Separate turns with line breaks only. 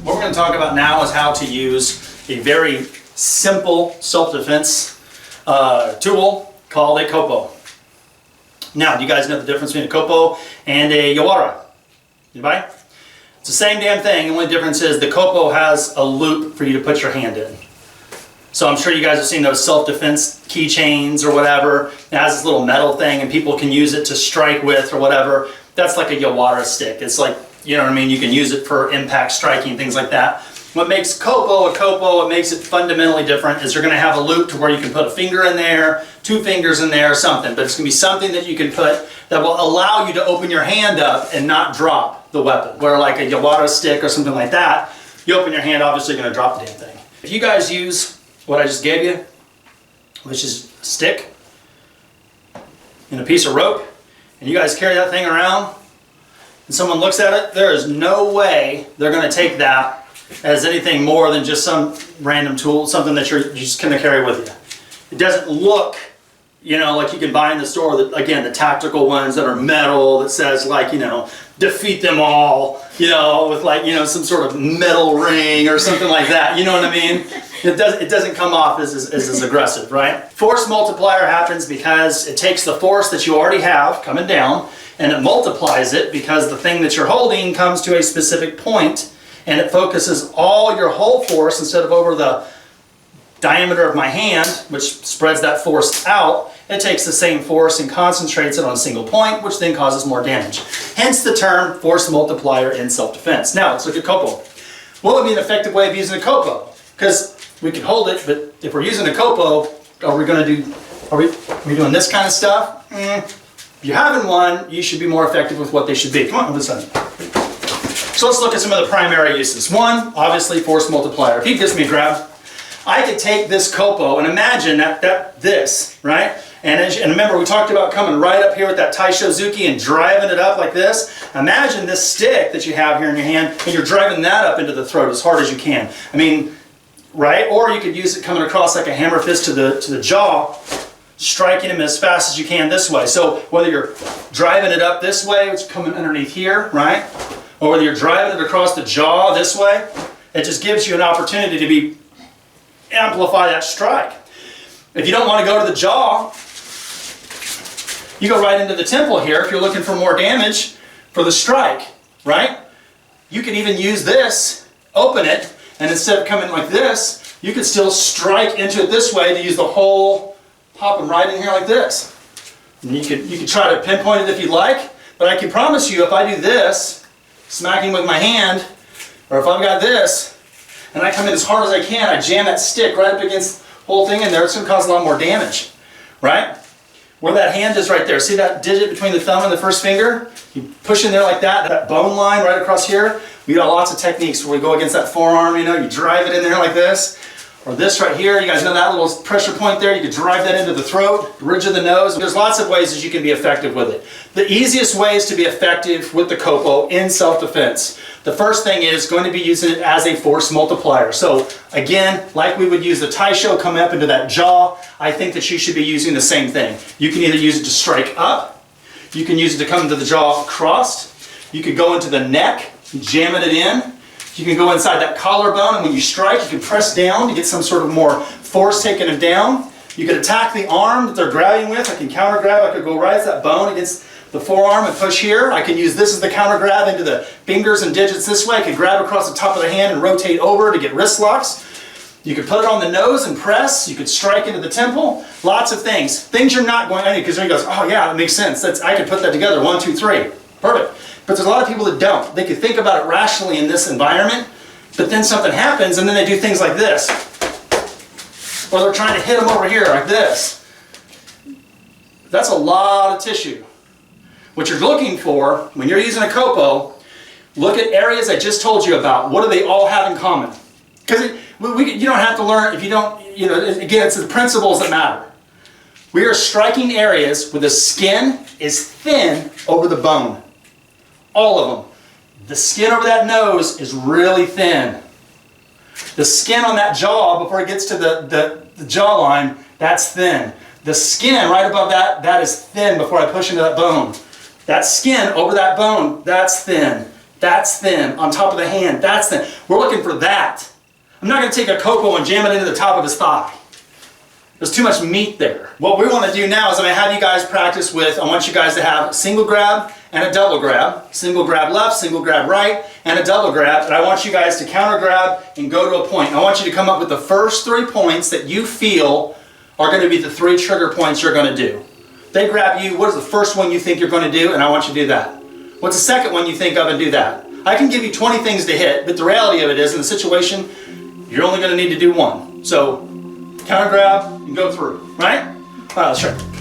What we're going to talk about now is how to use a very simple self-defense tool called a Kopo. Now, do you guys know the difference between a Kopo and a Yawara? Anybody? It's the same damn thing. The only difference is the Kopo has a loop for you to put your hand in. So I'm sure you guys have seen those self-defense keychains or whatever. It has this little metal thing and people can use it to strike with or whatever. That's like a Yawara stick. It's like, you know what I mean? You can use it for impact striking, things like that. What makes Kopo a Kopo, what makes it fundamentally different is you're going to have a loop to where you can put a finger in there, 2 fingers in there, or something. But it's going to be something that you can put that will allow you to open your hand up and not drop the weapon. Where like a Yawara stick or something like that, you open your hand, obviously you're going to drop the damn thing. If you guys use what I just gave you, which is a stick and a piece of rope, and you guys carry that thing around, and someone looks at it, there is no way they're going to take that as anything more than just some random tool, something that you're just going to carry with you. It doesn't look, you know, like you can buy in the store, that, again, the tactical ones that are metal that says like, you know, defeat them all, you know, with like, you know, some sort of metal ring or something like that, you know what I mean? It doesn't come off as aggressive, right? Force multiplier happens because it takes the force that you already have coming down and it multiplies it because the thing that you're holding comes to a specific point and it focuses all your whole force instead of over the diameter of my hand, which spreads that force out. It takes the same force and concentrates it on a single point, which then causes more damage. Hence the term force multiplier in self-defense. Now let's look at Kopo. What would be an effective way of using a Kopo? Because we can hold it, but if we're using a Kopo, are we doing this kind of stuff? If you're having one, you should be more effective with what they should be. Come on, this side. So let's look at some of the primary uses. One, obviously, force multiplier. If he gives me a grab, I could take this Kopo and imagine this, right? And remember, we talked about coming right up here with that Taishozuki and driving it up like this. Imagine this stick that you have here in your hand, and you're driving that up into the throat as hard as you can. I mean, right? Or you could use it coming across like a hammer fist to the jaw, striking him as fast as you can this way. So whether you're driving it up this way, which is coming underneath here, right? Or whether you're driving it across the jaw this way, it just gives you an opportunity to amplify that strike. If you don't want to go to the jaw, you go right into the temple here if you're looking for more damage for the strike, right? You could even use this, open it, and instead of coming like this, you could still strike into it this way to use the whole, pop them right in here like this. And you could try to pinpoint it if you like, but I can promise you if I do this, smacking with my hand, or if I've got this, and I come in as hard as I can, I jam that stick right up against the whole thing in there, it's going to cause a lot more damage, right? Where that hand is right there, see that digit between the thumb and the first finger? You push in there like that bone line right across here. We got lots of techniques where we go against that forearm, you know, you drive it in there like this. Or this right here, you guys know that little pressure point there, you can drive that into the throat, the ridge of the nose. There's lots of ways that you can be effective with it. The easiest ways to be effective with the Kopo in self-defense. The first thing is going to be using it as a force multiplier. So again, like we would use the Taisho coming up into that jaw, I think that you should be using the same thing. You can either use it to strike up, you can use it to come into the jaw crossed, you could go into the neck, jamming it in. You can go inside that collarbone, and when you strike, you can press down to get some sort of more force taking it down. You could attack the arm that they're grabbing with. I can counter grab. I could go right as that bone against the forearm and push here. I can use this as the counter grab into the fingers and digits this way. I could grab across the top of the hand and rotate over to get wrist locks. You could put it on the nose and press. You could strike into the temple. Lots of things. Things you're not going to, because he goes, oh yeah, that makes sense. I could put that together. 1, 2, 3. Perfect. But there's a lot of people that don't. They could think about it rationally in this environment, but then something happens and then they do things like this. Or they're trying to hit them over here like this. That's a lot of tissue. What you're looking for when you're using a Kopo, look at areas I just told you about. What do they all have in common? Because you don't have to learn, if you don't, you know, again, it's the principles that matter. We are striking areas where the skin is thin over the bone. All of them. The skin over that nose is really thin. The skin on that jaw, before it gets to the jawline, that's thin. The skin right above that is thin before I push into that bone. That skin over that bone, that's thin. That's thin. On top of the hand, that's thin. We're looking for that. I'm not going to take a Copo and jam it into the top of his thigh. There's too much meat there. What we want to do now is I'm going to have you guys practice with, I want you guys to have a single grab and a double grab. Single grab left, single grab right, and a double grab. And I want you guys to counter grab and go to a point. I want you to come up with the first 3 points that you feel are going to be the 3 trigger points you're going to do. They grab you, what is the first one you think you're going to do? And I want you to do that. What's the second one you think of and do that? I can give you 20 things to hit, but the reality of it is in the situation, you're only going to need to do 1. So counter grab and go through, right? All right, let's try.